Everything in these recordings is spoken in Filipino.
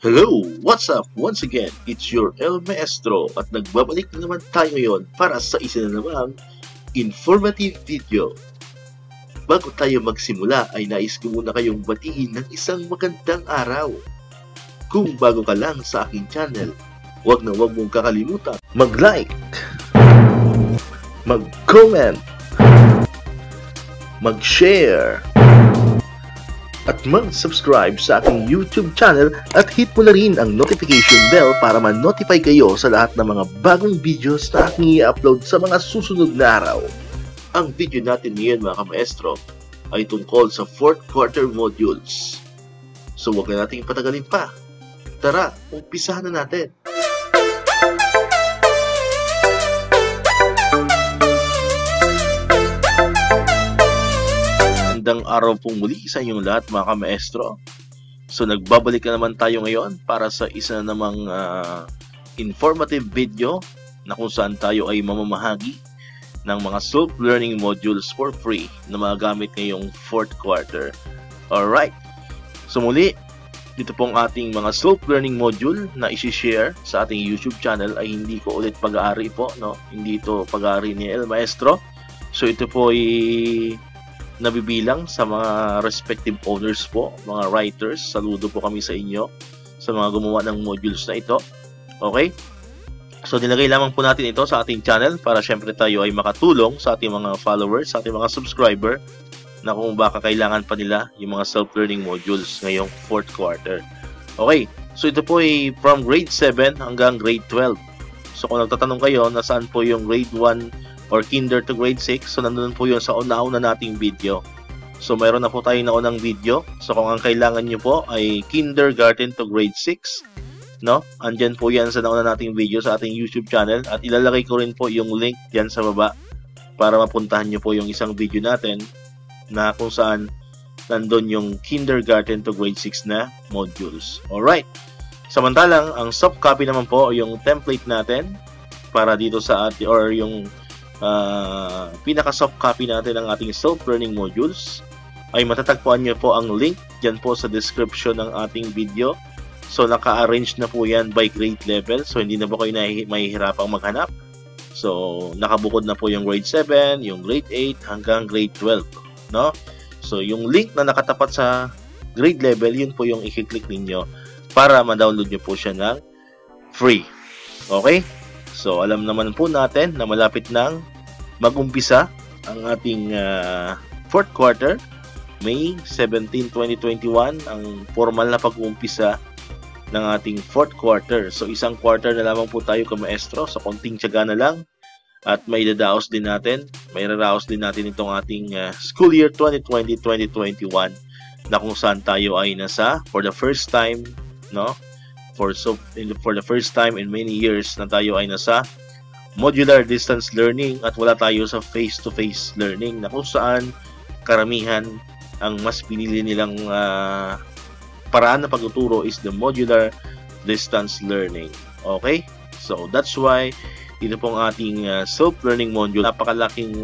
Hello! What's up? Once again, it's your El Maestro at nagbabalik na naman tayo ngayon para sa isa na namang informative video. Bago tayo magsimula ay nais ko muna kayong batiin ng isang magandang araw. Kung bago ka lang sa aking channel, huwag mong kakalimutan mag-like, mag-comment, mag-share, at mag-subscribe sa aking YouTube channel at hit mo na rin ang notification bell para ma-notify kayo sa lahat ng mga bagong videos na aking i-upload sa mga susunod na araw. Ang video natin ngayon mga kamaestro ay tungkol sa 4th quarter modules. So huwag na nating patagalin pa. Tara, umpisahan na natin. Magandang araw pong muli sa inyong lahat mga kamaestro. So nagbabalik na naman tayo ngayon para sa isa na namang informative video na kung saan tayo ay mamamahagi ng mga self-learning modules for free na magagamit ngayong 4th quarter. Alright, so muli, dito pong ating mga self-learning module na isi-share sa ating YouTube channel ay hindi ko ulit pag-aari po, no? Hindi ito pag-aari ni El Maestro. So ito po ay nabibilang sa mga respective owners po, mga writers. Saludo po kami sa inyo sa mga gumawa ng modules na ito. Okay? So nilagay lamang po natin ito sa ating channel para syempre tayo ay makatulong sa ating mga followers, sa ating mga subscriber na kung baka kailangan pa nila yung mga self-learning modules ngayong 4th quarter. Okay, so ito po ay from grade 7 hanggang grade 12. So kung nagtatanong kayo nasaan po yung grade 1 or kinder to grade 6, so nandun po yun sa una-una nating video. So mayroon na po tayong naunang video. So kung ang kailangan nyo po ay kindergarten to grade 6, no? Andyan po yan sa nauna nating video sa ating YouTube channel at ilalagay ko rin po yung link dyan sa baba para mapuntahan nyo po yung isang video natin na kung saan nandun yung kindergarten to grade 6 na modules. Alright, samantalang ang soft copy naman po yung template natin para dito sa ating or yung pinaka soft copy natin ng ating self-learning modules ay matatagpuan nyo po ang link dyan po sa description ng ating video. So naka-arrange na po yan by grade level, so hindi na po kayo mahihirapang maghanap. So nakabukod na po yung grade 7, yung grade 8 hanggang grade 12, no? So yung link na nakatapat sa grade level, yun po yung i-click ninyo para ma-download nyo po siya ng free. Okay? So alam naman po natin na malapit nang mag-umpisa ang ating 4th quarter. May 17, 2021 ang formal na pag-uumpisa ng ating 4th quarter. So isang quarter na lamang po tayo kamaestro, sa konting tiyaga na lang at may dadaos din natin, may raraos din natin itong ating school year 2020-2021 na kung saan tayo ay nasa for the first time, no? For the first time in many years na tayo ay nasa modular distance learning at wala tayo sa face-to-face learning na kung saan karamihan ang mas pinili nilang paraan na pagtuturo is the modular distance learning. Okay? So that's why ito pong ating self-learning module, napakalaking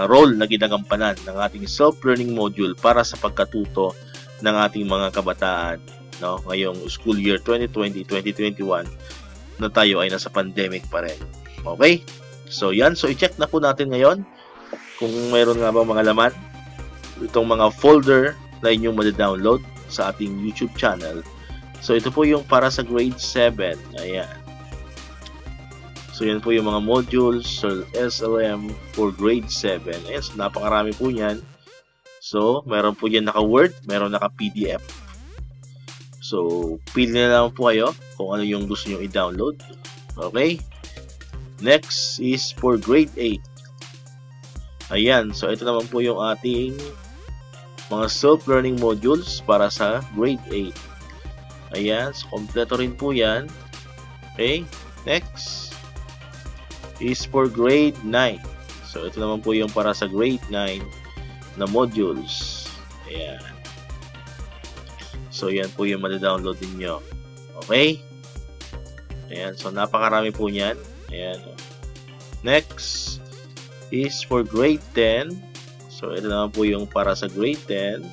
role na ginagampanan ng ating self-learning module para sa pagkatuto ng ating mga kabataan, no, ngayong school year 2020-2021 na tayo ay nasa pandemic pa rin. Okay? So yan, so i-check na po natin ngayon kung mayroon nga ba mga laman itong mga folder na inyong mada-download sa ating YouTube channel. So ito po yung para sa grade 7. Ayan. So yan po yung mga modules so SLM for grade 7. Ayan, so napakarami po yan. So meron po yan naka-Word, meron naka-PDF. So, pili na lang po kayo kung ano yung gusto nyo i-download. Okay? Next is for grade 8. Ayan. So, ito naman po yung ating mga self-learning modules para sa grade 8. Ayan. So, kompleto rin po yan. Okay? Next is for grade 9. So, ito naman po yung para sa grade 9 na modules. Ayan. So, yan po yung mada-download ninyo. Okay? Ayan. So, napakarami po niyan. Ayan. Next is for grade 10. So, ito naman po yung para sa grade 10.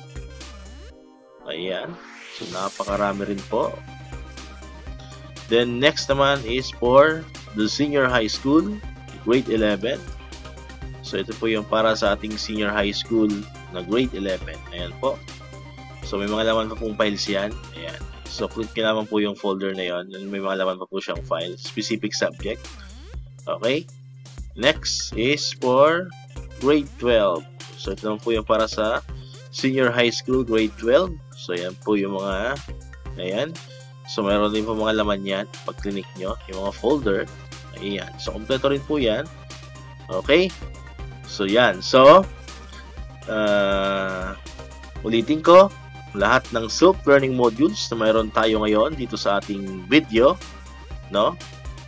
Ayan. So, napakarami rin po. Then, next naman is for the senior high school, grade 11. So, ito po yung para sa ating senior high school na grade 11. Ayan po. So, may mga laman pa pong files yan. Ayan. So, click nyo naman po yung folder na yon. May mga laman pa po siyang file. Specific subject. Okay. Next is for grade 12. So, ito naman po yung para sa senior high school, grade 12. So, ayan po yung mga, ayan. So, mayroon din po mga laman yan. Pag click nyo, yung mga folder. Ayan. So, kompleto rin po yan. Okay. So, yan. So, ulitin ko, lahat ng self-learning modules na mayroon tayo ngayon dito sa ating video, no,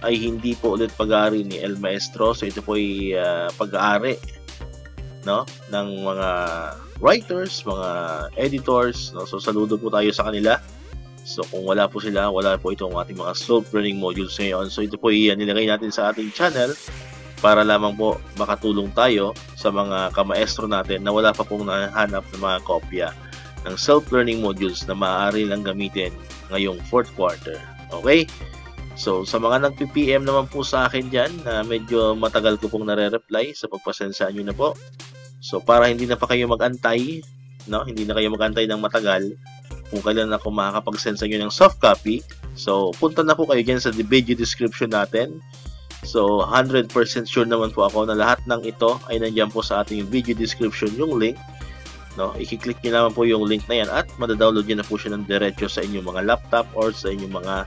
ay hindi po ulit pag-aari ni El Maestro. So, ito po ay pag-aari, no, ng mga writers, mga editors, no. So, saludo po tayo sa kanila. So, kung wala po sila, wala po itong ating mga self-learning modules ngayon. So, ito po ay nilagay natin sa ating channel para lamang po makatulong tayo sa mga kamaestro natin na wala pa pong nahanap ng mga kopya ng self-learning modules na maaari lang gamitin ngayong 4th quarter. Okay? So, sa mga nag-PM naman po sa akin dyan, na medyo matagal ko pong nare-reply, sa pagpasensya nyo na po. So, para hindi na pa kayo mag-antay, no? Hindi na kayo mag-antay ng matagal kung kailan ako makakapag-send sa inyo ng soft copy. So, punta na po kayo dyan sa video description natin. So, 100% sure naman po ako na lahat ng ito ay nandiyan po sa ating video description yung link. No, i-click niyo naman po yung link na yan at madadownload niyo na po siya ng diretso sa inyong mga laptop or sa inyong mga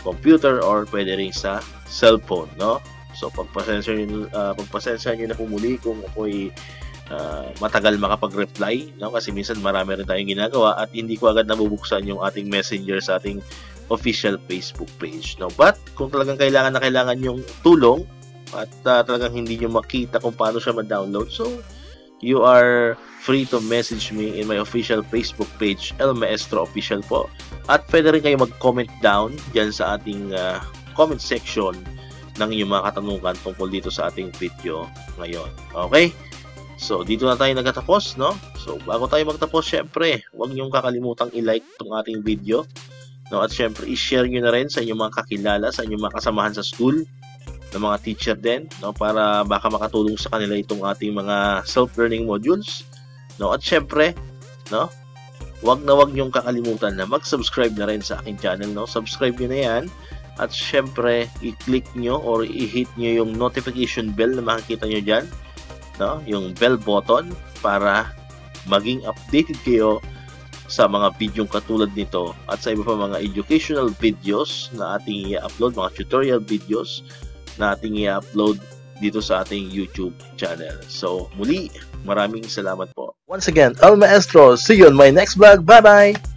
computer or pwede rin sa cellphone, no? So, pagpasensya niyo na po muli kung ako ay matagal makapag-reply, no? Kasi minsan marami rin tayong ginagawa at hindi ko agad nabubuksan yung ating messenger sa ating official Facebook page, no? But kung talagang kailangan yung tulong at talagang hindi nyo makita kung paano siya ma-download, so you are free to message me in my official Facebook page, El Maestro Official po. At pwede rin kayo mag-comment down dyan sa ating comment section ng inyong mga katanungan tungkol dito sa ating video ngayon. Okay? So, dito na tayo nagtatapos, no? So, bago tayo magtapos, syempre, huwag niyong kakalimutang i-like itong ating video. No? At syempre, i-share nyo na rin sa inyong mga kakilala, sa inyong mga kasamahan sa school, ng mga teacher din, no, para baka makatulong sa kanila itong ating mga self-learning modules, no. At syempre, no, wag niyong kakalimutan na mag-subscribe na rin sa aking channel, no. Subscribe niyo na 'yan at syempre i-click niyo or i-hit niyo yung notification bell na makikita niyo diyan, no, yung bell button para maging updated kayo sa mga video katulad nito at sa iba pa mga educational videos na ating i-upload, mga tutorial videos na ating i-upload dito sa ating YouTube channel. So, muli, maraming salamat po. Once again, El Maestro. See you on my next vlog. Bye-bye!